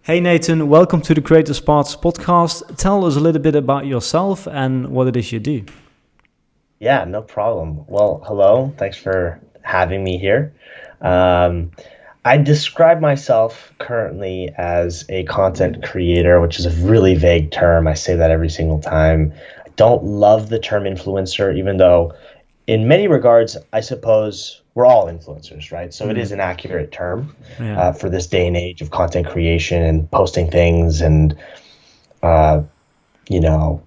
Hey Nathan, welcome to the Creative Sparks podcast. Tell us a little bit about yourself and what it is you do. Yeah, no problem. Well, hello. Thanks for having me here. I describe myself currently as a content creator, which is a really vague term. I say that every single time. I don't love the term influencer, even though in many regards, I suppose we're all influencers, right? So it is an accurate term Yeah. for this day and age of content creation and posting things and, uh, you know,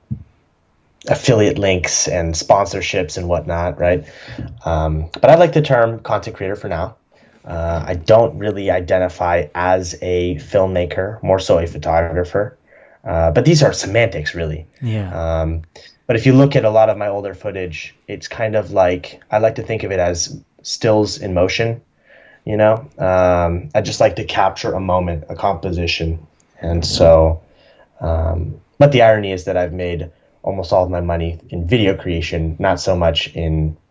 affiliate links and sponsorships and whatnot, right? But I like the term content creator for now. I don't really identify as a filmmaker, more so a photographer. But these are semantics, really. Yeah. But if you look at a lot of my older footage, it's kind of like, I like to think of it as stills in motion, you know? I just like to capture a moment, a composition. And so, but the irony is that I've made almost all of my money in video creation, not so much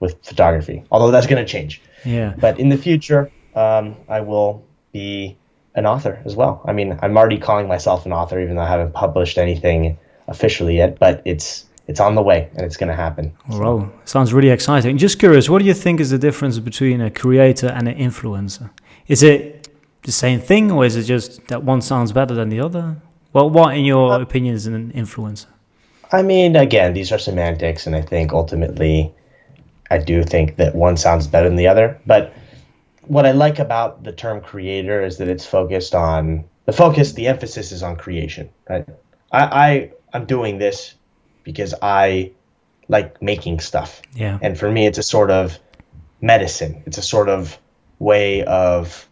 with photography, although that's going to change. Yeah. But in the future, I will be an author as well. I mean, I'm already calling myself an author, even though I haven't published anything officially yet, but it's on the way and it's going to happen. Wow, sounds really exciting. Just curious, what do you think is the difference between a creator and an influencer? Is it the same thing, or is it just that one sounds better than the other? Well, what, in your opinion, is an influencer? I mean, again, these are semantics, and I think ultimately I do think that one sounds better than the other. But what I like about the term creator is that it's focused on the emphasis is on creation, right? I'm doing this because I like making stuff. Yeah. And for me, it's a sort of medicine. It's a sort of way of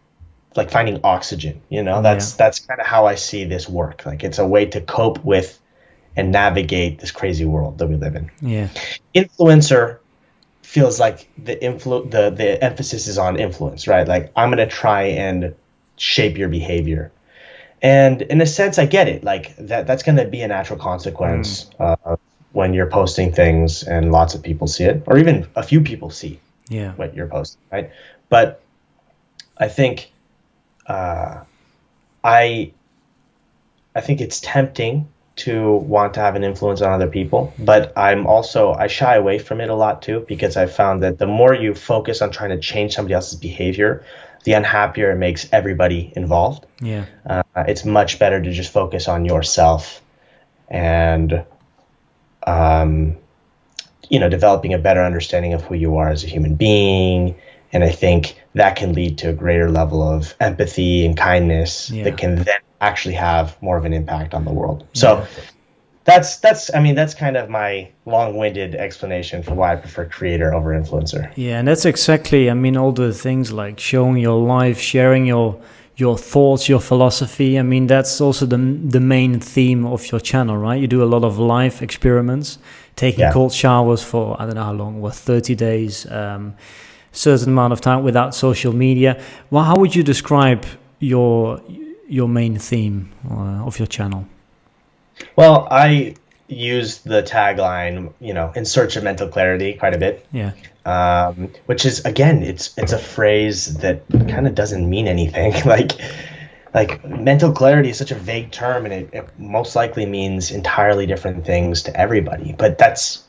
like finding oxygen, you know? That's kind of how I see this work. Like it's a way to cope with and navigate this crazy world that we live in. Yeah. Influencer feels like the emphasis is on influence, right? Like I'm going to try and shape your behavior. And in a sense, I get it. Like that's going to be a natural consequence when you're posting things and lots of people see it, or even a few people see what you're posting, right? But I think I think it's tempting to want to have an influence on other people, but I shy away from it a lot too, because I found that the more you focus on trying to change somebody else's behavior, the unhappier it makes everybody involved. Yeah. It's much better to just focus on yourself and, developing a better understanding of who you are as a human being. And I think that can lead to a greater level of empathy and kindness that can then actually have more of an impact on the world. So that's kind of my long-winded explanation for why I prefer creator over influencer. Yeah, and that's exactly, all the things like showing your life, sharing your thoughts, your philosophy. That's also the main theme of your channel, right? You do a lot of live experiments, taking cold showers for, I don't know how long, 30 days, certain amount of time without social media. Well, how would you describe your main theme of your channel? Well, I use the tagline, in search of mental clarity quite a bit. Yeah. Which is, again, it's a phrase that kind of doesn't mean anything. like mental clarity is such a vague term, and it most likely means entirely different things to everybody. But that's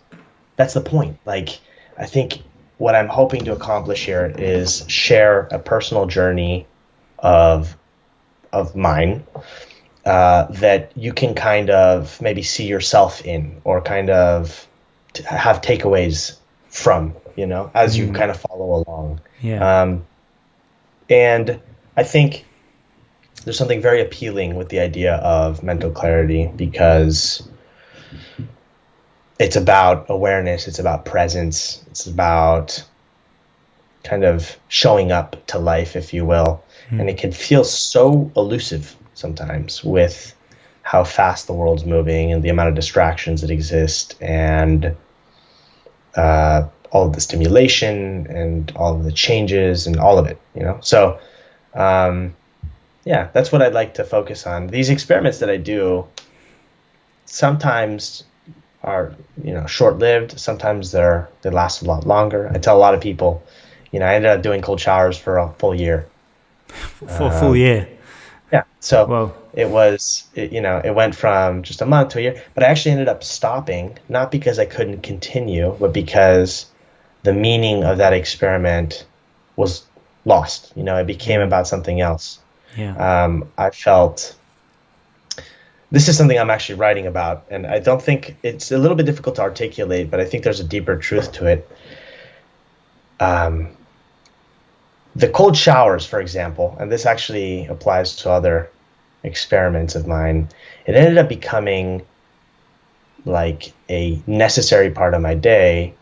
the point. Like, I think what I'm hoping to accomplish here is share a personal journey of mine that you can kind of maybe see yourself in, or kind of have takeaways from, as you kind of follow along. Yeah. And I think there's something very appealing with the idea of mental clarity, because it's about awareness, it's about presence, it's about kind of showing up to life, if you will. And it can feel so elusive sometimes with how fast the world's moving and the amount of distractions that exist, and all of the stimulation and all of the changes and all of it, So, that's what I'd like to focus on. These experiments that I do sometimes are, short-lived. Sometimes they last a lot longer. I tell a lot of people, I ended up doing cold showers for a full year. For a full year? Yeah. So Well, it went from just a month to a year, but I actually ended up stopping, not because I couldn't continue, but because the meaning of that experiment was lost. It became about something else. yeah, I felt this is something I'm actually writing about, and I don't think it's a little bit difficult to articulate, but I think there's a deeper truth to it. The cold showers, for example, and this actually applies to other experiments of mine, it ended up becoming like a necessary part of my day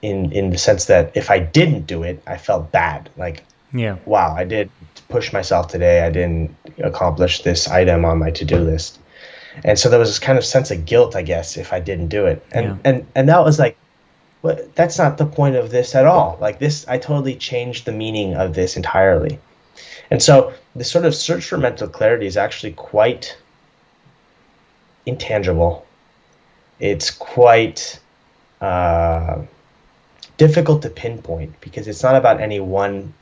in the sense that if I didn't do it, I felt bad. Like, yeah, wow, I did push myself today. I didn't accomplish this item on my to-do list. And so there was this kind of sense of guilt, I guess, if I didn't do it. yeah, And that was like, well, that's not the point of this at all. Like this, I totally changed the meaning of this entirely. And so this sort of search for mental clarity is actually quite intangible. It's quite difficult to pinpoint because it's not about any one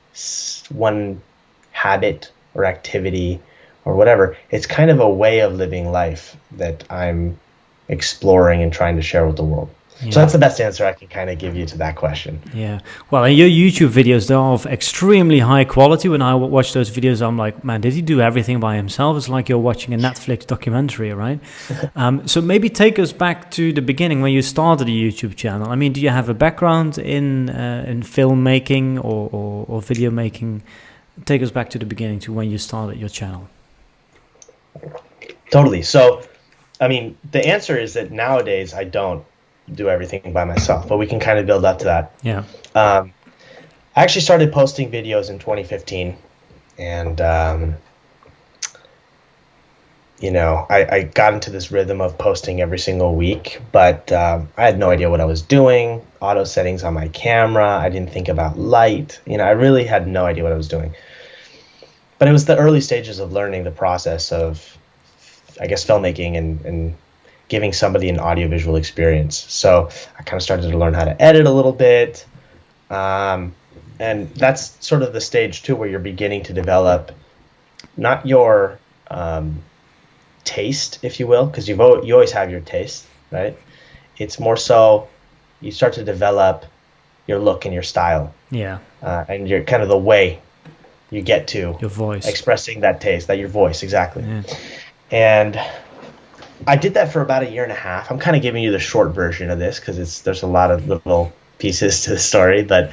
habit or activity or whatever. It's kind of a way of living life that I'm exploring and trying to share with the world. yeah. So that's the best answer I can kind of give you to that question. Yeah. Well, in your YouTube videos, they're of extremely high quality. When I watch those videos, I'm like, man, did he do everything by himself? It's like you're watching a Netflix documentary, right? So maybe take us back to the beginning when you started a YouTube channel. I mean, do you have a background in filmmaking or video making? Take us back to the beginning to when you started your channel. Totally. So, I mean, the answer is that nowadays I don't do everything by myself, but we can kind of build up to that. Yeah. I actually started posting videos in 2015, and I got into this rhythm of posting every single week, but I had no idea what I was doing. Auto settings on my camera. I didn't think about light. I really had no idea what I was doing. But it was the early stages of learning the process of, I guess, filmmaking and giving somebody an audiovisual experience. So I kind of started to learn how to edit a little bit. And that's sort of the stage too, where you're beginning to develop not your taste, if you will, because you always have your taste, right? It's more so you start to develop your look and your style. Yeah. And your kind of the way you get to Your voice. expressing that taste, that your voice, exactly. Yeah. And I did that for about a year and a half. I'm kind of giving you the short version of this because there's a lot of little pieces to the story, but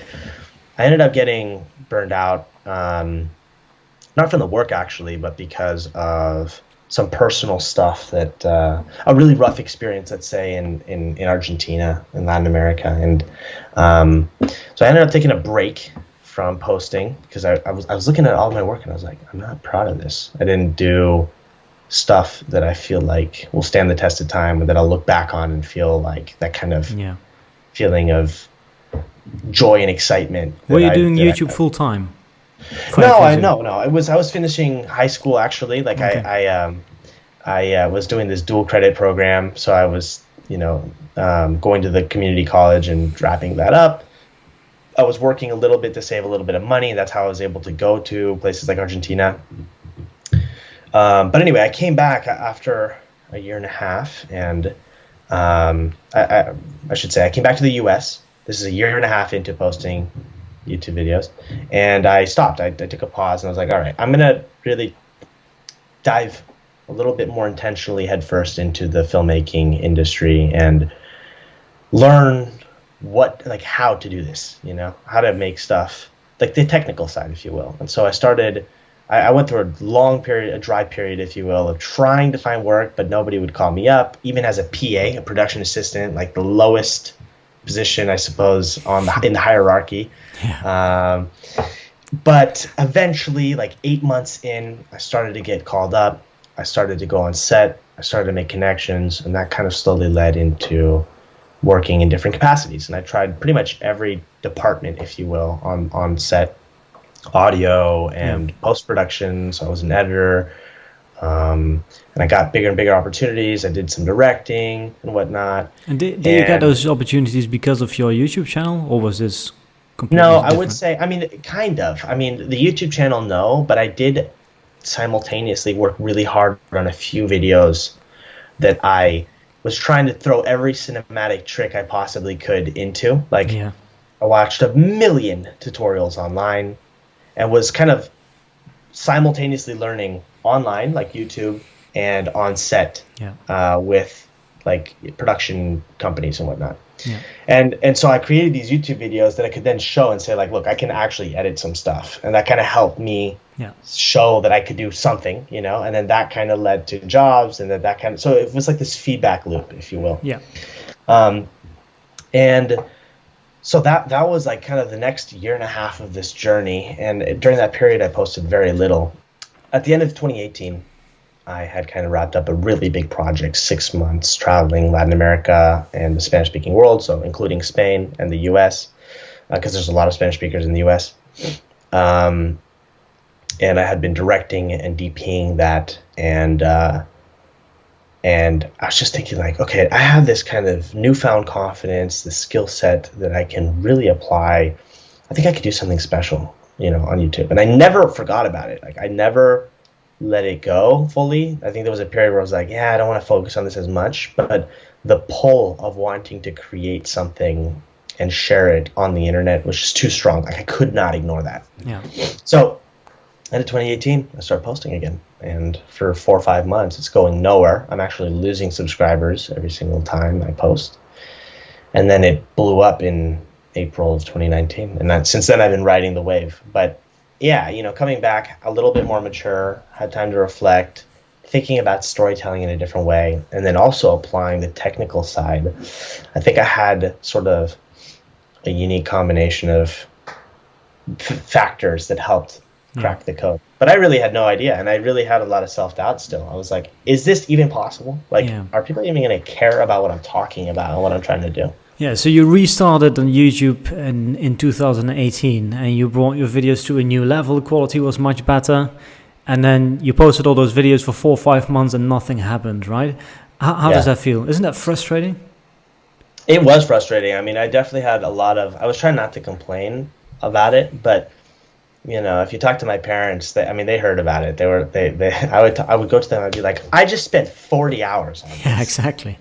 I ended up getting burned out, not from the work actually, but because of some personal stuff that a really rough experience, let's say, in Argentina, in Latin America. And so I ended up taking a break from posting because I was looking at all my work and I was like, I'm not proud of this. I didn't do stuff that I feel like will stand the test of time or that I'll look back on and feel like that kind of feeling of joy and excitement. Were you doing YouTube full time? No. I was finishing high school actually. Like okay. I was doing this dual credit program, so I was going to the community college and wrapping that up. I was working a little bit to save a little bit of money. That's how I was able to go to places like Argentina. But anyway, I came back after a year and a half, and I should say I came back to the U.S. This is a year and a half into posting YouTube videos, and I stopped. I took a pause, and I was like, all right, I'm going to really dive a little bit more intentionally headfirst into the filmmaking industry and learn how to do this, how to make stuff, like the technical side, if you will. And so I went through a dry period, if you will, of trying to find work, but nobody would call me up, even as a PA, a production assistant, like the lowest position, I suppose, in the hierarchy. Yeah. But eventually, like 8 months in, I started to get called up. I started to go on set. I started to make connections, and that kind of slowly led into working in different capacities. And I tried pretty much every department, if you will, on set. Audio and post-production, so I was an editor, and I got bigger and bigger opportunities. I did some directing and whatnot. And did you get those opportunities because of your YouTube channel, or was this completely No, different? I would say, kind of. The YouTube channel, no, but I did simultaneously work really hard on a few videos that I was trying to throw every cinematic trick I possibly could into. Like, Yeah. I watched a million tutorials online and was kind of simultaneously learning online, like YouTube, and on set with like production companies and whatnot. Yeah. And so I created these YouTube videos that I could then show and say, like, look, I can actually edit some stuff. And that kind of helped me show that I could do something, you know, and then that kind of led to jobs, and then that kind of, so it was like this feedback loop, if you will. Yeah. And so that was like kind of the next year and a half of this journey. And during that period, I posted very little. At the end of 2018, I had kind of wrapped up a really big project, 6 months traveling Latin America and the Spanish-speaking world, so including Spain and the U.S., because there's a lot of Spanish speakers in the U.S. And I had been directing and DPing that, and I was just thinking, like, okay, I have this kind of newfound confidence, this skill set that I can really apply. I think I could do something special, you know, on YouTube. And I never forgot about it. Like, I never let it go fully. I think there was a period where I was like, yeah, I don't want to focus on this as much, but the pull of wanting to create something and share it on the internet was just too strong. Like, I could not ignore that. Yeah. So end of 2018, I started posting again, and for 4 or 5 months, it's going nowhere. I'm actually losing subscribers every single time I post. And then it blew up in April of 2019, and since then I've been riding the wave. But yeah, you know, coming back a little bit more mature, had time to reflect, thinking about storytelling in a different way, and then also applying the technical side. I think I had sort of a unique combination of factors that helped crack the code. But I really had no idea, and I really had a lot of self-doubt still. I was like, is this even possible? Like, are people even going to care about what I'm talking about and what I'm trying to do? Yeah, so you restarted on YouTube in 2018, and you brought your videos to a new level. The quality was much better. And then you posted all those videos for 4 or 5 months and nothing happened, right? How does that feel? Isn't that frustrating? It was frustrating. I mean, I definitely had a lot of, I was trying not to complain about it, but you know, if you talk to my parents, they heard about it. I would go to them. I'd be like, I just spent 40 hours on this. Yeah, exactly.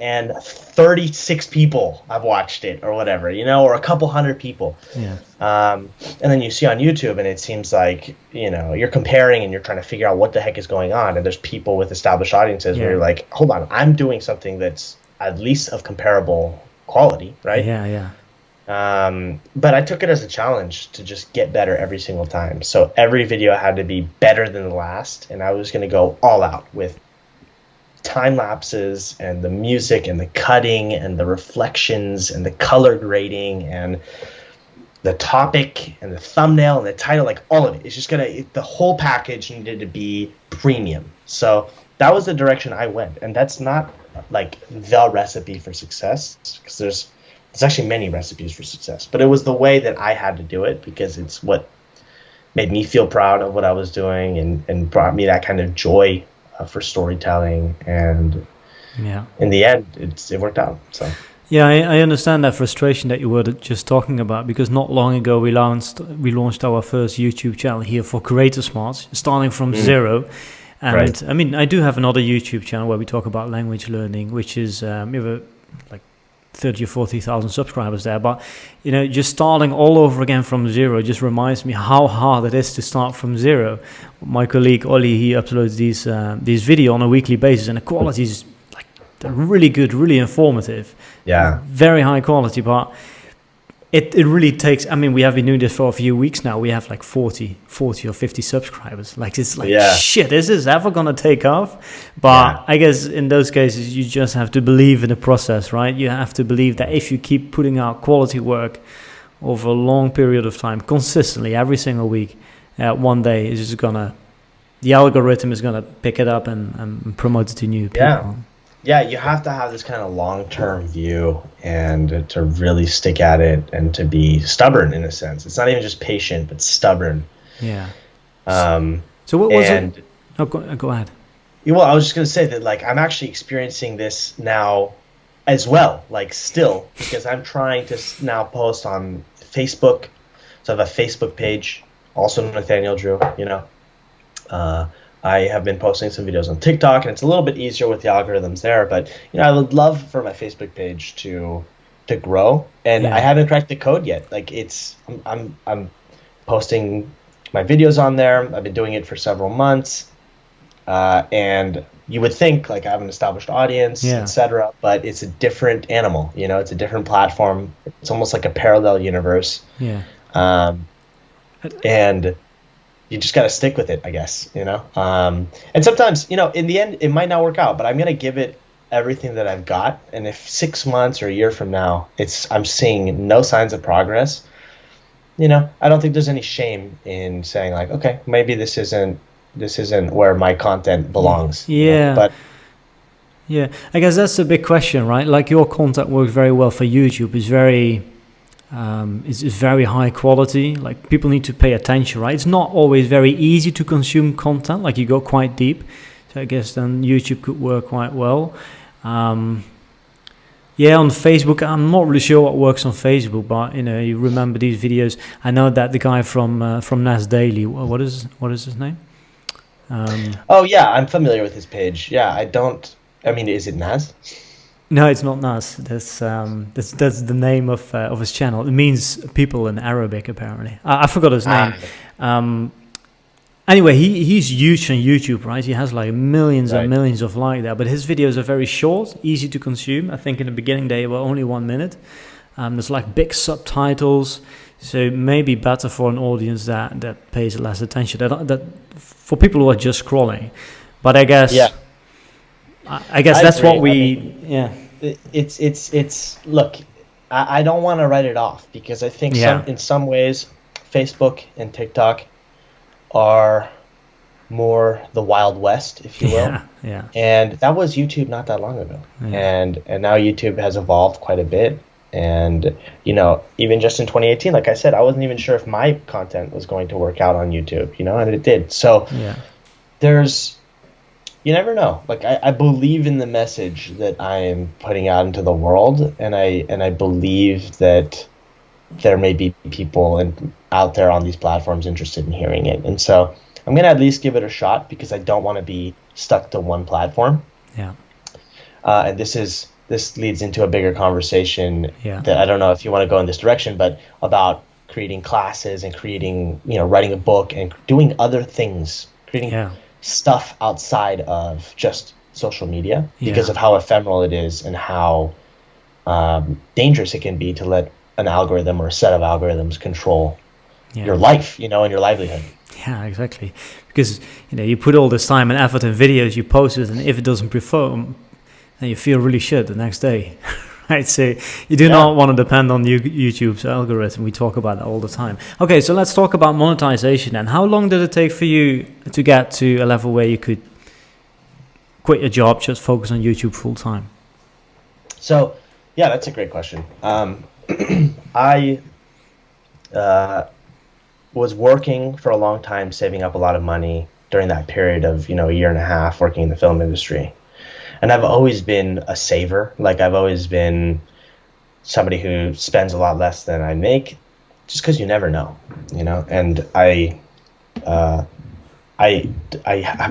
And 36 people have watched it, or whatever, you know, or a couple hundred people. Yeah. And then you see on YouTube, and it seems like, you know, you're comparing and you're trying to figure out what the heck is going on. And there's people with established audiences where you're like, hold on, I'm doing something that's at least of comparable quality, right? Yeah. But I took it as a challenge to just get better every single time. So every video had to be better than the last, and I was going to go all out with time lapses and the music and the cutting and the reflections and the color grading and the topic and the thumbnail and the title, like all of it. It's just the whole package needed to be premium. So that was the direction I went, and that's not like the recipe for success, because there's actually many recipes for success, but it was the way that I had to do it because it's what made me feel proud of what I was doing and brought me that kind of joy for storytelling. And in the end, it worked out. So yeah, I understand that frustration that you were just talking about, because not long ago we launched our first YouTube channel here for Creator Smarts, starting from zero. And right. I mean, I do have another YouTube channel where we talk about language learning, which is we have like 30 or 40,000 subscribers there. But, you know, just starting all over again from zero just reminds me how hard it is to start from zero. My colleague Ollie, he uploads these videos on a weekly basis, and the quality is like really good, really informative. Yeah. Very high quality, but it really takes, I mean, we have been doing this for a few weeks now. We have like 40 or 50 subscribers. Like, it's like, shit, is this ever going to take off? But I guess in those cases, you just have to believe in the process, right? You have to believe that if you keep putting out quality work over a long period of time, consistently, every single week, one day is just the algorithm is going to pick it up and promote it to new people. Yeah, you have to have this kind of long-term view and to really stick at it and to be stubborn in a sense. It's not even just patient, but stubborn. Yeah. So what was it? Oh, go ahead. Well, I was just going to say that, like, I'm actually experiencing this now as well, like, still, because I'm trying to now post on Facebook. So I have a Facebook page, also Nathaniel Drew, you know. Uh, I have been posting some videos on TikTok, and it's a little bit easier with the algorithms there. But I would love for my Facebook page to grow, and I Yeah. haven't cracked the code yet. Like I'm posting my videos on there. I've been doing it for several months, and you would think like I have an established audience, Yeah. etc. But it's a different animal. It's a different platform. It's almost like a parallel universe, Yeah. um, and you just got to stick with it, I guess. And sometimes, in the end, it might not work out, but I'm gonna give it everything that I've got. And if 6 months or a year from now, I'm seeing no signs of progress, I don't think there's any shame in saying like, okay, maybe this isn't where my content belongs. Yeah. But Yeah. I guess that's a big question, right? Like your content works very well for YouTube. It's very is very high quality. Like people need to pay attention, right? It's not always very easy to consume content. Like you go quite deep, so I guess then YouTube could work quite well. Yeah, on Facebook, I'm not really sure what works on Facebook, but you remember these videos. I know that the guy from Nas Daily, what is his name? oh yeah, I'm familiar with his page. Yeah, I mean, is it Naz? No, it's not Nas. That's the name of his channel. It means people in Arabic, apparently. I forgot his name. Anyway, he's huge on YouTube, right? He has like millions and Right. millions of like that. But his videos are very short, easy to consume. I think in the beginning they were only 1 minute. There's like big subtitles, so maybe better for an audience that pays less attention. That for people who are just scrolling. But I guess Yeah. I guess I that's agree. what we I mean, yeah. it's look, I don't want to write it off because I think Yeah. in some ways Facebook and TikTok are more the Wild West, if you will. Yeah. And that was YouTube not that long ago. Yeah. And now YouTube has evolved quite a bit. And even just in 2018, like I said, I wasn't even sure if my content was going to work out on YouTube, and it did. So Yeah. you never know. Like I believe in the message that I am putting out into the world, and I believe that there may be people out there on these platforms interested in hearing it. And so I'm gonna at least give it a shot because I don't want to be stuck to one platform. Yeah. And this leads into a bigger conversation Yeah. that I don't know if you want to go in this direction, but about creating classes and creating, writing a book and doing other things, creating Yeah. stuff outside of just social media because Yeah. of how ephemeral it is and how dangerous it can be to let an algorithm or a set of algorithms control Yeah. your life, and your livelihood. Yeah, exactly. Because you put all this time and effort in videos, you post it, and if it doesn't perform, then you feel really shit the next day, right? So you do not want to depend on YouTube's algorithm. We talk about that all the time. Okay, so let's talk about monetization. And how long did it take for you to get to a level where you could quit your job, just focus on YouTube full time? So, yeah, that's a great question. I was working for a long time, saving up a lot of money during that period of, a year and a half working in the film industry. And I've always been a saver. Like I've always been somebody who spends a lot less than I make just because you never know, and I've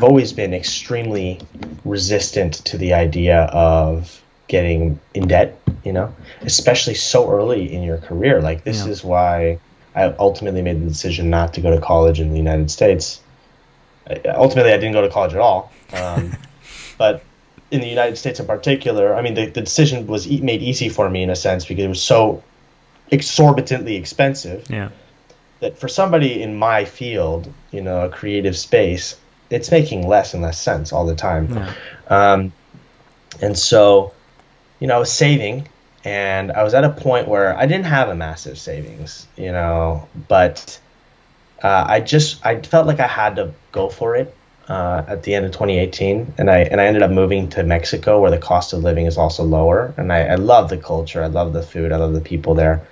always been extremely resistant to the idea of getting in debt, especially so early in your career. Like this is why I ultimately made the decision not to go to college in the United States. Ultimately, I didn't go to college at all. But in the United States in particular, I mean, the decision was made easy for me in a sense because it was so exorbitantly expensive. Yeah. That for somebody in my field, a creative space, it's making less and less sense all the time. Yeah. And so, I was saving, and I was at a point where I didn't have a massive savings, but I felt like I had to go for it at the end of 2018, and I ended up moving to Mexico where the cost of living is also lower, and I love the culture, I love the food, I love the people there.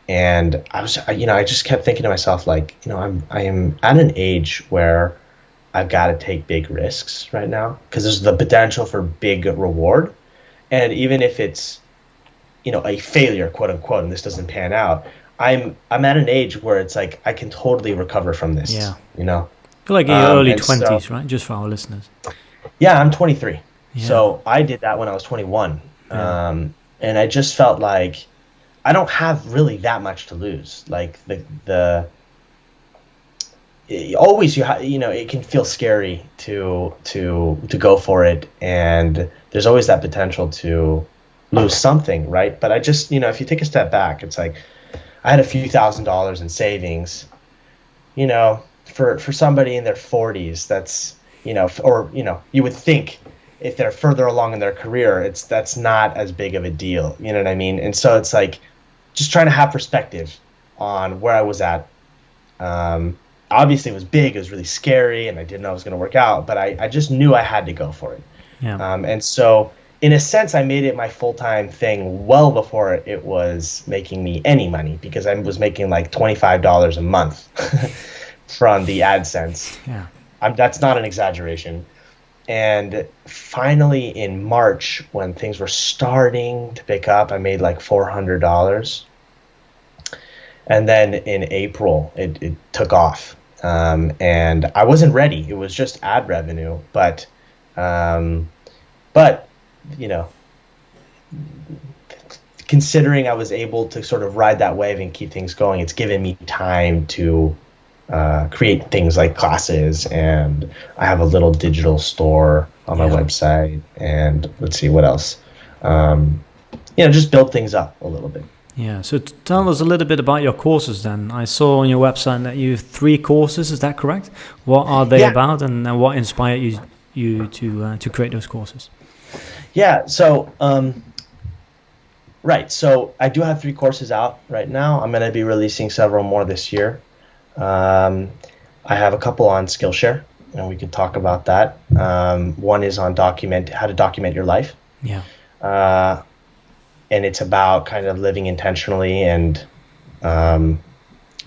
And I just kept thinking to myself, like, I am at an age where I've got to take big risks right now because there's the potential for big reward. And even if it's, a failure, quote unquote, and this doesn't pan out, I'm at an age where it's like I can totally recover from this, Yeah. you know. You're like in your early And so 20s, right? Just for our listeners. yeah, I'm 23. Yeah. So I did that when I was 21. Yeah. And I just felt like I don't have really that much to lose. Like always you know, it can feel scary to go for it, and there's always that potential to lose something, right? But I just, you know, if you take a step back, it's like I had a few $1,000s in savings, you know, for somebody in their 40s, that's, you know, or, you know, you would think if they're further along in their career, that's not as big of a deal, you know what I mean? And so it's like just trying to have perspective on where I was at. Obviously it was big, it was really scary, and I didn't know it was going to work out, but I just knew I had to go for it. Yeah. And so in a sense, I made it my full-time thing well before it was making me any money, because I was making like $25 a month from the AdSense. Yeah. That's not an exaggeration. And finally in March, when things were starting to pick up, I made like $400. And then in April, it took off. And I wasn't ready. It was just ad revenue, but you know, considering I was able to sort of ride that wave and keep things going, it's given me time to create things like classes, and I have a little digital store on my website, and let's see what else. You know, just build things up a little bit. Yeah, so tell us a little bit about your courses then. I saw on your website that you have 3 courses, is that correct? What are they about, and what inspired you to create those courses? Yeah, so right, so I do have 3 courses out right now. I'm going to be releasing several more this year. I have a couple on Skillshare, and we can talk about that. One is on how to document your life. Yeah. And it's about kind of living intentionally and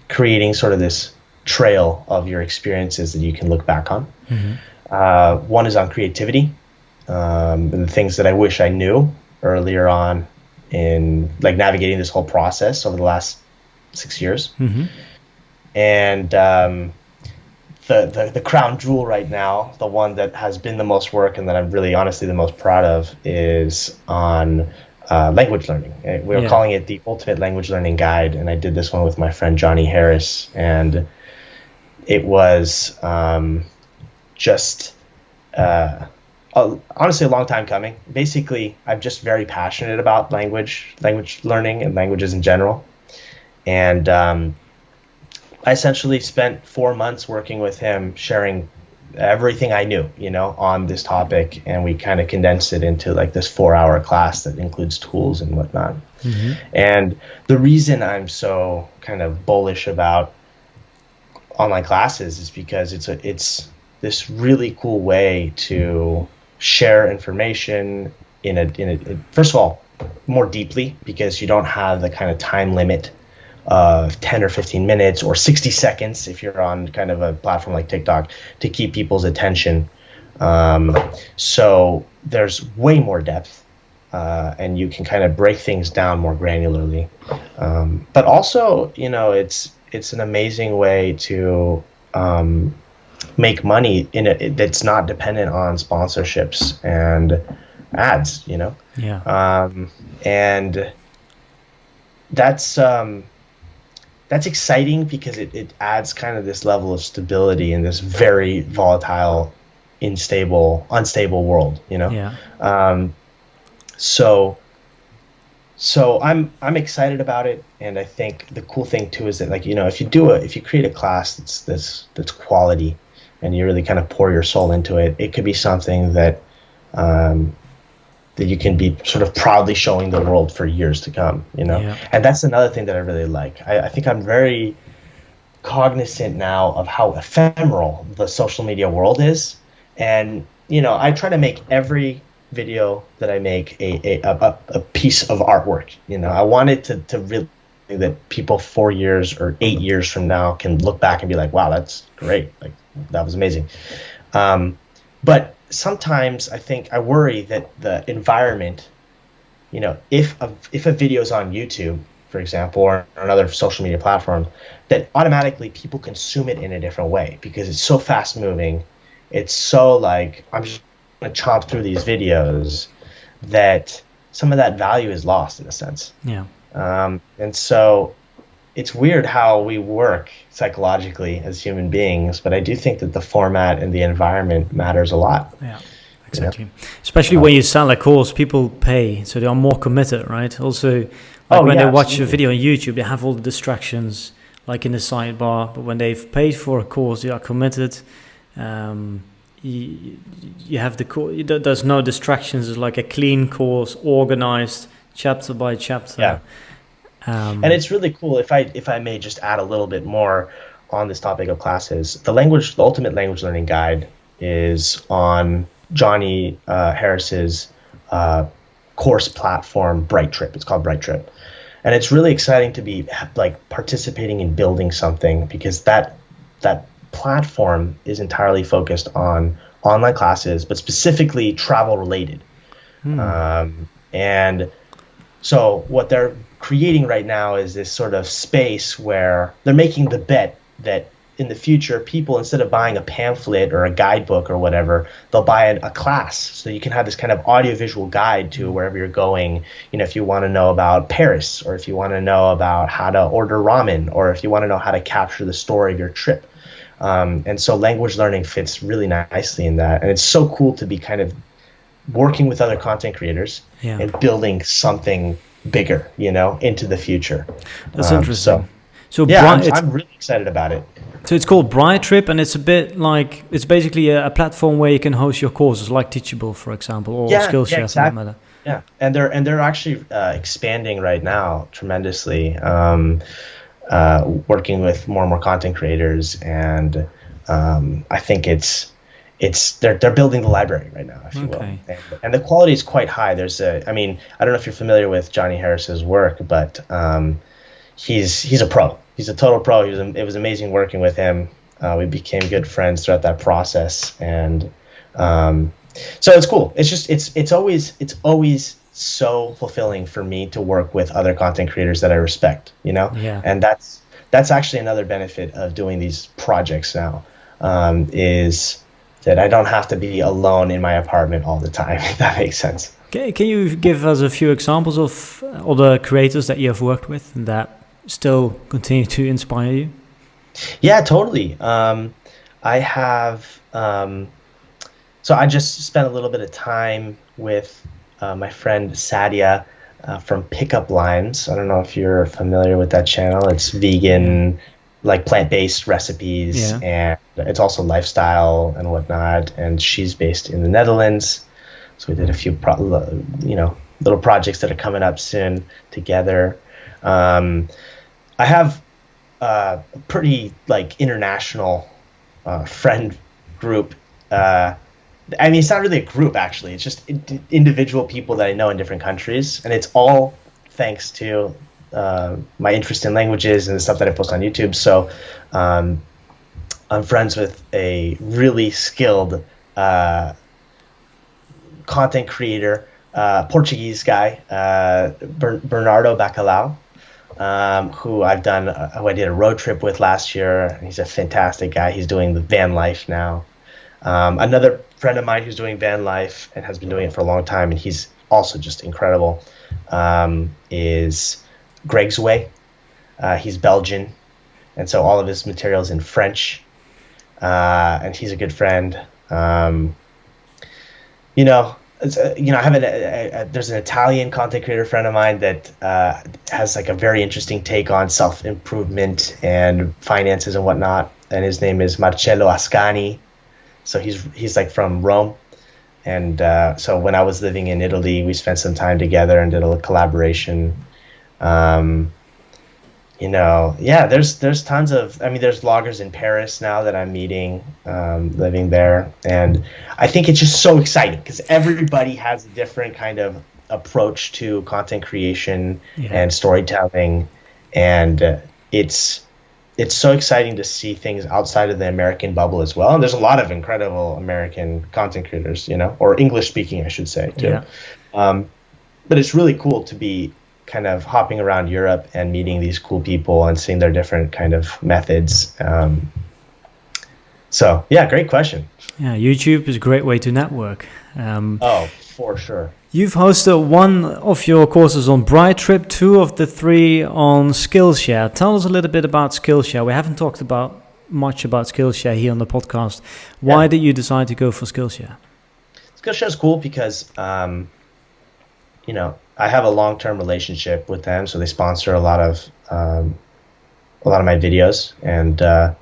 creating sort of this trail of your experiences that you can look back on. Mm-hmm. One is on creativity, and the things that I wish I knew earlier on in like navigating this whole process over the last 6 years. Mm-hmm. And the crown jewel right now, the one that has been the most work and that I'm really honestly the most proud of, is on language learning. We were calling it the Ultimate Language Learning Guide, and I did this one with my friend Johnny Harris, and it was honestly a long time coming. Basically, I'm just very passionate about language learning and languages in general, and I essentially spent 4 months working with him, sharing everything I knew, you know, on this topic, and we kind of condensed it into like this 4-hour class that includes tools and whatnot. Mm-hmm. And the reason I'm so kind of bullish about online classes is because it's this really cool way to share information in a first of all more deeply, because you don't have the kind of time limit of 10 or 15 minutes or 60 seconds if you're on kind of a platform like TikTok to keep people's attention. So there's way more depth, and you can kind of break things down more granularly. But also, you know, it's an amazing way to make money that's not dependent on sponsorships and ads, you know? Yeah. And that's exciting because it adds kind of this level of stability in this very volatile, unstable world, you know? Yeah. So I'm excited about it, and I think the cool thing too is that, like, you know, if you create a class that's quality, and you really kind of pour your soul into it, it could be something that that you can be sort of proudly showing the world for years to come, you know? Yeah. And that's another thing that I really like. I think I'm very cognizant now of how ephemeral the social media world is. And, you know, I try to make every video that I make a piece of artwork. You know, I want it to really, that people 4 years or 8 years from now can look back and be like, wow, that's great. Like, that was amazing. But sometimes I worry that the environment, you know, if a video is on YouTube for example, or another social media platform, that automatically people consume it in a different way because it's so fast moving. It's so like, I'm just going to chomp through these videos, that some of that value is lost in a sense. Yeah. And so it's weird how we work psychologically as human beings, but I do think that the format and the environment matters a lot. Yeah, exactly. Especially when you sell a course, people pay, so they are more committed, right? Also, like when they watch a video on YouTube, they have all the distractions, like in the sidebar. But when they've paid for a course, they are committed. You have the course. There's no distractions. It's like a clean course, organized, chapter by chapter. Yeah. And it's really cool. If I may just add a little bit more on this topic of classes, the ultimate language learning guide is on Johnny Harris's course platform, Brighttrip. It's called Brighttrip, and it's really exciting to be like participating in building something, because that platform is entirely focused on online classes, but specifically travel related. And so what they're creating right now is this sort of space where they're making the bet that in the future, people, instead of buying a pamphlet or a guidebook or whatever, they'll buy a class. So you can have this kind of audiovisual guide to wherever you're going. You know, if you want to know about Paris, or if you want to know about how to order ramen, or if you want to know how to capture the story of your trip. And so language learning fits really nicely in that. And it's so cool to be kind of working with other content creators and building something bigger, you know, into the future. That's interesting. So I'm really excited about it. So it's called Brighttrip, and it's a bit like, it's basically a platform where you can host your courses, like Teachable, for example, or Skillshare, exactly. for that matter. Yeah, and they're actually expanding right now tremendously, working with more and more content creators, and I think they're building the library right now, if you will, and the quality is quite high. I don't know if you're familiar with Johnny Harris's work, but he's a pro. He's a total pro. It was amazing working with him. We became good friends throughout that process, and so it's cool. It's always so fulfilling for me to work with other content creators that I respect, you know. And that's actually another benefit of doing these projects now, is that I don't have to be alone in my apartment all the time, if that makes sense. Okay, can you give us a few examples of other creators that you have worked with and that still continue to inspire you? Yeah, totally. I have, so I just spent a little bit of time with my friend Sadia from Pickup Lines. I don't know if you're familiar with that channel. It's vegan, like plant-based recipes, and it's also lifestyle and whatnot. And she's based in the Netherlands, so we did a few little projects that are coming up soon together. I have a pretty like international friend group. I mean, it's not really a group, actually. It's just individual people that I know in different countries, and it's all thanks to my interest in languages and the stuff that I post on YouTube. So I'm friends with a really skilled content creator, Portuguese guy, Bernardo Bacalhau, who I did a road trip with last year. He's a fantastic guy. He's doing the van life now. Another friend of mine who's doing van life and has been doing it for a long time, and he's also just incredible, is Greg's Way. He's Belgian, and so all of his material is in French, and he's a good friend. I have there's an Italian content creator friend of mine that has like a very interesting take on self-improvement and finances and whatnot, and his name is Marcello Ascani. So he's like from Rome, and so when I was living in Italy, we spent some time together and did a collaboration. There's tons of, there's vloggers in Paris now that I'm meeting, living there. And I think it's just so exciting because everybody has a different kind of approach to content creation and storytelling. And it's so exciting to see things outside of the American bubble as well. And there's a lot of incredible American content creators, or English speaking, I should say, too. Yeah. But it's really cool to be kind of hopping around Europe and meeting these cool people and seeing their different kind of methods. So yeah, great question. Yeah, YouTube is a great way to network. Oh, for sure. You've hosted one of your courses on Brighttrip, 2 of the 3 on Skillshare. Tell us a little bit about Skillshare. We haven't talked much about Skillshare here on the podcast. Why did you decide to go for Skillshare? Skillshare is cool because, you know, I have a long-term relationship with them, so they sponsor a lot of my videos. And I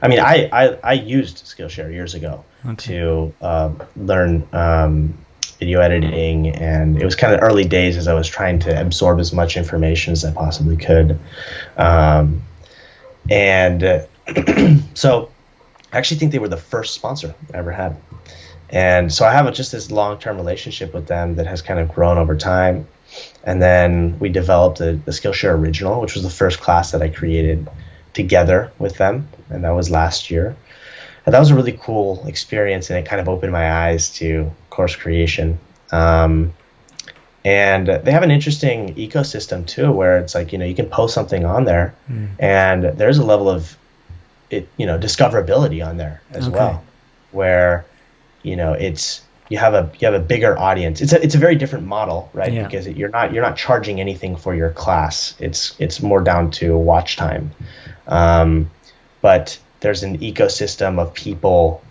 mean, I used Skillshare years ago to learn video editing, and it was kind of early days as I was trying to absorb as much information as I possibly could. So I actually think they were the first sponsor I ever had. And so I have just this long-term relationship with them that has kind of grown over time. And then we developed the Skillshare Original, which was the first class that I created together with them. And that was last year. And that was a really cool experience, and it kind of opened my eyes to course creation. And they have an interesting ecosystem too, where it's like, you know, you can post something on there and there's a level of discoverability on there as well, where, you know, you have a bigger audience. It's a very different model, right? Yeah. Because you're not charging anything for your class. It's more down to watch time. But there's an ecosystem of people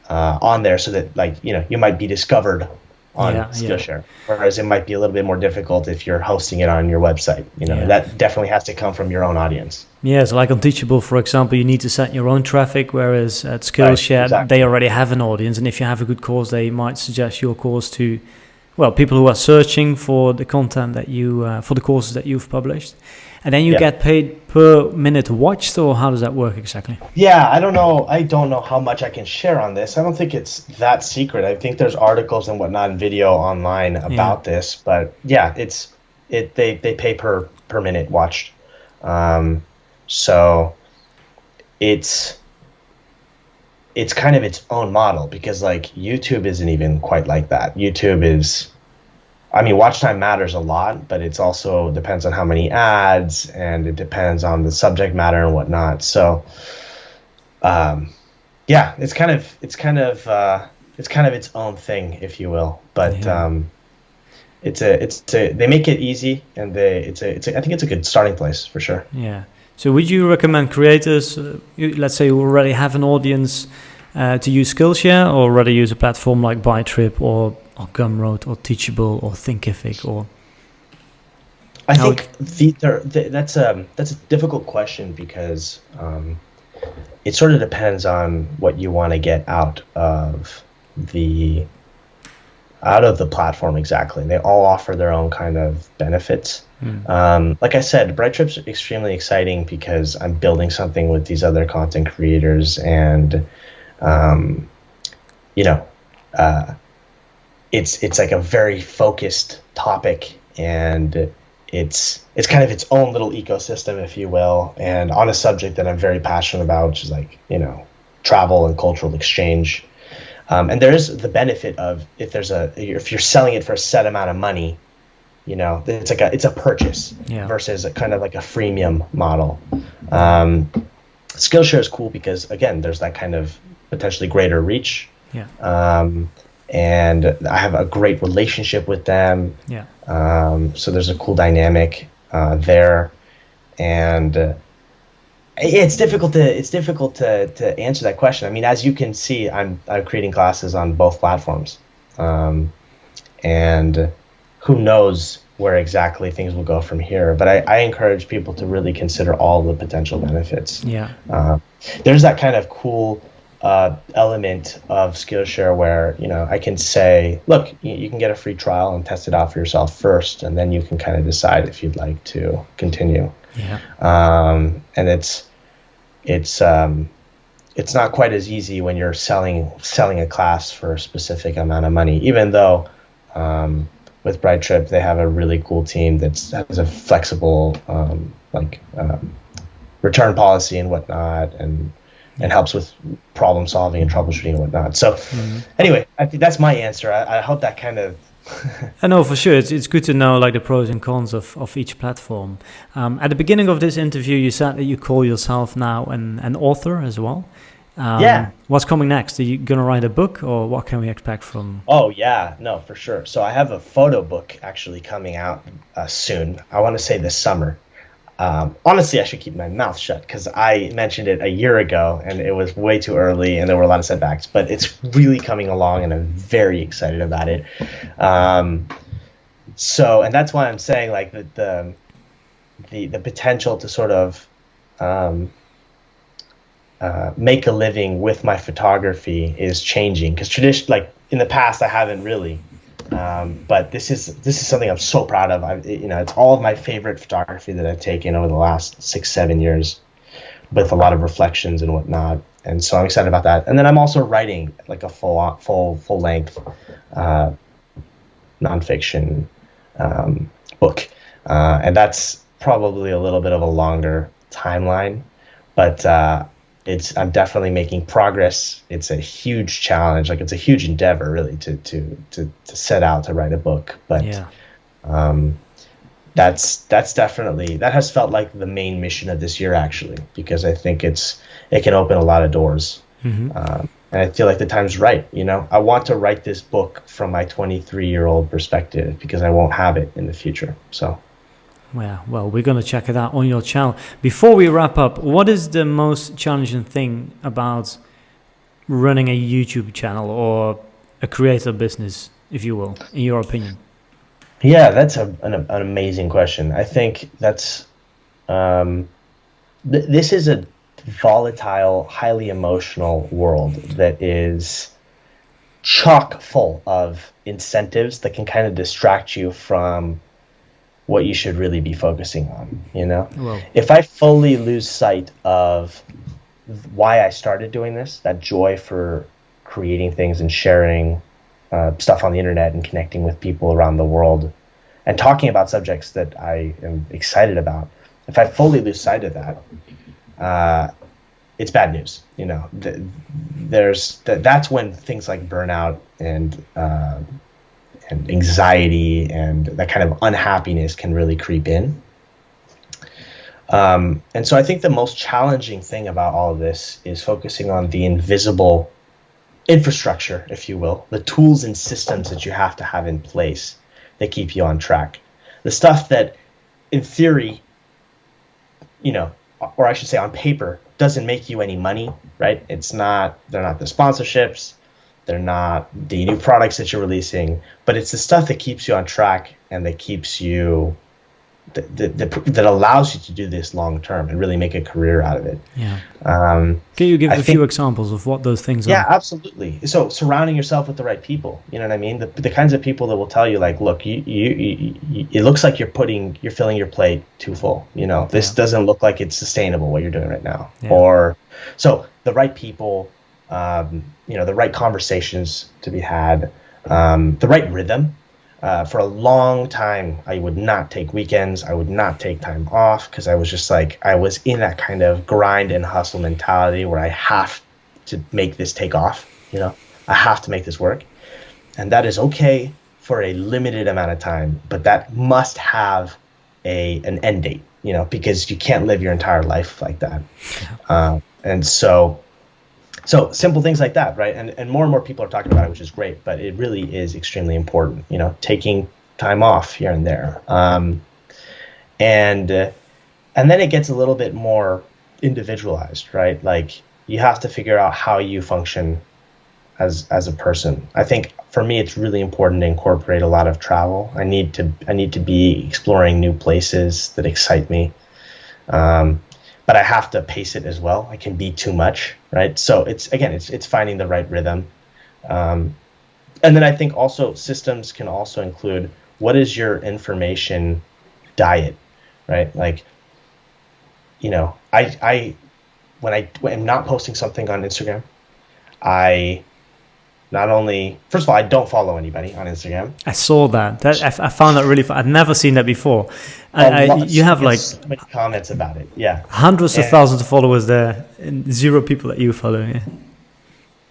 on there, so that, like, you know, you might be discovered on Skillshare, whereas it might be a little bit more difficult if you're hosting it on your website. You know, that definitely has to come from your own audience. Yeah, so like on Teachable, for example, you need to set your own traffic, whereas at Skillshare, they already have an audience, and if you have a good course, they might suggest your course to, well, people who are searching for the content that you, for the courses that you've published. And then you get paid per minute watched, or how does that work exactly? Yeah, I don't know how much I can share on this. I don't think it's that secret. I think there's articles and whatnot and video online about this, but yeah, they pay per minute watched. So it's kind of its own model, because like YouTube isn't even quite like that. YouTube is, I mean, watch time matters a lot, but it's also depends on how many ads, and it depends on the subject matter and whatnot. So, it's kind of its own thing, if you will. But they make it easy, and I think it's a good starting place for sure. Yeah. So would you recommend creators, let's say, who already have an audience, to use Skillshare, or rather use a platform like Brighttrip or Gumroad or Teachable or Thinkific? Or I think that's a difficult question, because it sort of depends on what you want to get out of the platform exactly. They all offer their own kind of benefits. Like I said, Brighttrip's extremely exciting because I'm building something with these other content creators, and it's like a very focused topic, and it's kind of its own little ecosystem, if you will, and on a subject that I'm very passionate about, which is, like, you know, travel and cultural exchange. And there is the benefit of, if you're selling it for a set amount of money, you know, it's a purchase versus a kind of like a freemium model. Skillshare is cool because, again, there's that kind of potentially greater reach. And I have a great relationship with them. So there's a cool dynamic there, and it's difficult to answer that question. I mean, as you can see, I'm creating classes on both platforms, and who knows where exactly things will go from here. But I encourage people to really consider all the potential benefits. There's that kind of cool element of Skillshare where, you know, I can say, look, you can get a free trial and test it out for yourself first, and then you can kind of decide if you'd like to continue. And it's not quite as easy when you're selling a class for a specific amount of money, even though with Brighttrip they have a really cool team that has a flexible return policy and whatnot, and helps with problem solving and troubleshooting and whatnot. So anyway, I think that's my answer. I hope that kind of I know for sure. It's good to know like the pros and cons of each platform. At the beginning of this interview, you said that you call yourself now an author as well. Yeah. What's coming next? Are you going to write a book, or what can we expect from? Oh, yeah. No, for sure. So I have a photo book actually coming out soon. I want to say this summer. Honestly, I should keep my mouth shut because I mentioned it a year ago and it was way too early and there were a lot of setbacks, but it's really coming along and I'm very excited about it. And that's why I'm saying like the potential to sort of make a living with my photography is changing because like in the past I haven't really. But this is something I'm so proud of. It's all of my favorite photography that I've taken over the last 6-7 years, with a lot of reflections and whatnot. And so I'm excited about that. And then I'm also writing like a full length nonfiction book, and that's probably a little bit of a longer timeline, but I'm definitely making progress. It's a huge challenge. Like it's a huge endeavor really to set out to write a book. But that's definitely, that has felt like the main mission of this year actually, because I think it can open a lot of doors. Mm-hmm. And I feel like the time's right. I want to write this book from my 23-year-old perspective because I won't have it in the future. So. Yeah, well, we're going to check it out on your channel. Before we wrap up, what is the most challenging thing about running a YouTube channel or a creator business, if you will, in your opinion? Yeah, that's an amazing question. I think that's this is a volatile, highly emotional world that is chock full of incentives that can kind of distract you from what you should really be focusing on, Well, if I fully lose sight of why I started doing this, that joy for creating things and sharing stuff on the internet and connecting with people around the world and talking about subjects that I am excited about, if I fully lose sight of that, it's bad news. That's when things like burnout and anxiety and that kind of unhappiness can really creep in. And so I think the most challenging thing about all of this is focusing on the invisible infrastructure, if you will, the tools and systems that you have to have in place that keep you on track. The stuff that in theory, or I should say on paper, doesn't make you any money, right? They're not the sponsorships, they're not the new products that you're releasing, but it's the stuff that keeps you on track and that keeps you, that allows you to do this long term and really make a career out of it. Yeah. Can you give a few examples of what those things are? Yeah, absolutely. So surrounding yourself with the right people, you know what I mean? The kinds of people that will tell you like, look, you it looks like you're filling your plate too full. This doesn't look like it's sustainable what you're doing right now. Yeah. Or so the right people, the right conversations to be had, the right rhythm. For a long time, I would not take weekends. I would not take time off because I was just like, I was in that kind of grind and hustle mentality where I have to make this take off. I have to make this work. And that is okay for a limited amount of time, but that must have an end date, because you can't live your entire life like that. And so simple things like that, right? And more people are talking about it, which is great, but it really is extremely important, taking time off here and there. And then it gets a little bit more individualized, right? Like you have to figure out how you function as a person. I think for me, it's really important to incorporate a lot of travel. I need to be exploring new places that excite me. But I have to pace it as well. I can be too much, right? So it's finding the right rhythm. And then I think also systems can also include what is your information diet, right? Like, when I'm not posting something on Instagram, first of all, I don't follow anybody on Instagram. I saw that. I found that really fun. I'd never seen that before. You have like so many comments about it. Yeah. Hundreds of thousands of followers there and 0 people that you follow. Yeah.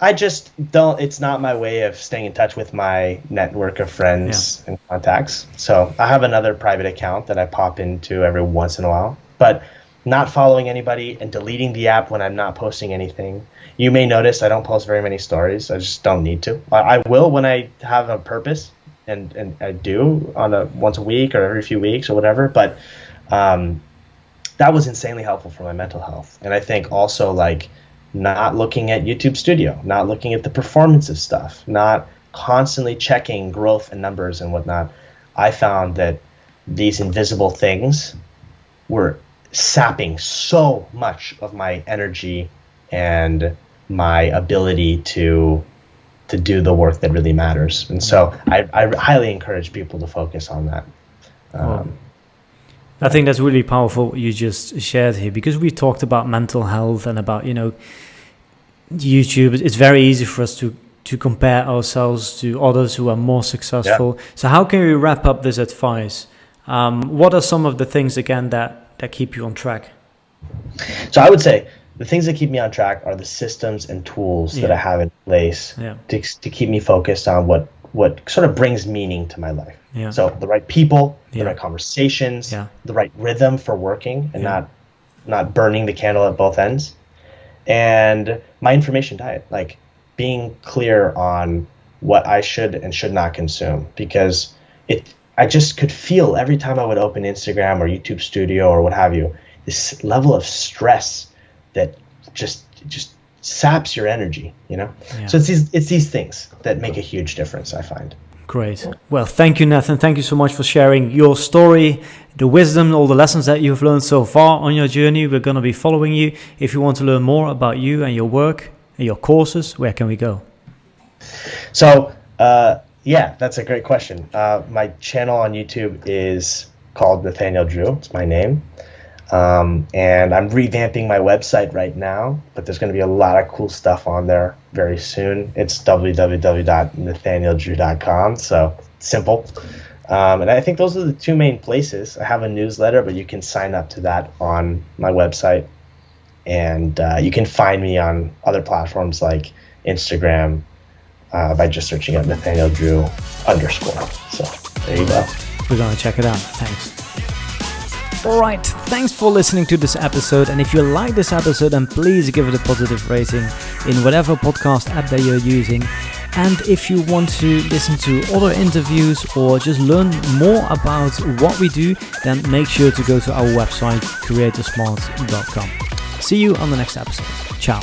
I just don't, it's not my way of staying in touch with my network of friends and contacts. So I have another private account that I pop into every once in a while, but not following anybody and deleting the app when I'm not posting anything. You may notice I don't post very many stories. I just don't need to. I will when I have a purpose, and I do on a once a week or every few weeks or whatever. But that was insanely helpful for my mental health. And I think also like not looking at YouTube Studio, not looking at the performance of stuff, not constantly checking growth and numbers and whatnot. I found that these invisible things were sapping so much of my energy and my ability to do the work that really matters. And so I highly encourage people to focus on that. I think that's really powerful what you just shared here, because we talked about mental health and about, YouTube. It's very easy for us to compare ourselves to others who are more successful. So how can we wrap up this advice? What are some of the things, again, that keep you on track? So I would say the things that keep me on track are the systems and tools that I have in place to keep me focused on what sort of brings meaning to my life. So the right people, the right conversations, the right rhythm for working and not burning the candle at both ends. And my information diet, like being clear on what I should and should not consume, because I just could feel every time I would open Instagram or YouTube Studio or what have you, this level of stress that just saps your energy, So it's these things that make a huge difference, I find. Great. Well, thank you, Nathan. Thank you so much for sharing your story, the wisdom, all the lessons that you've learned so far on your journey. We're going to be following you. If you want to learn more about you and your work and your courses, where can we go? So, that's a great question. My channel on YouTube is called Nathaniel Drew. It's my name. And I'm revamping my website right now, but there's going to be a lot of cool stuff on there very soon. It's www.nathanielsdrew.com. So simple. And I think those are the two main places. I have a newsletter, but you can sign up to that on my website. And you can find me on other platforms like Instagram by just searching up Nathaniel Drew _. So there you go. We're going to check it out. Thanks. All right, thanks for listening to this episode. And if you like this episode, then please give it a positive rating in whatever podcast app that you're using. And if you want to listen to other interviews or just learn more about what we do, then make sure to go to our website, creatorsmart.com. See you on the next episode. Ciao.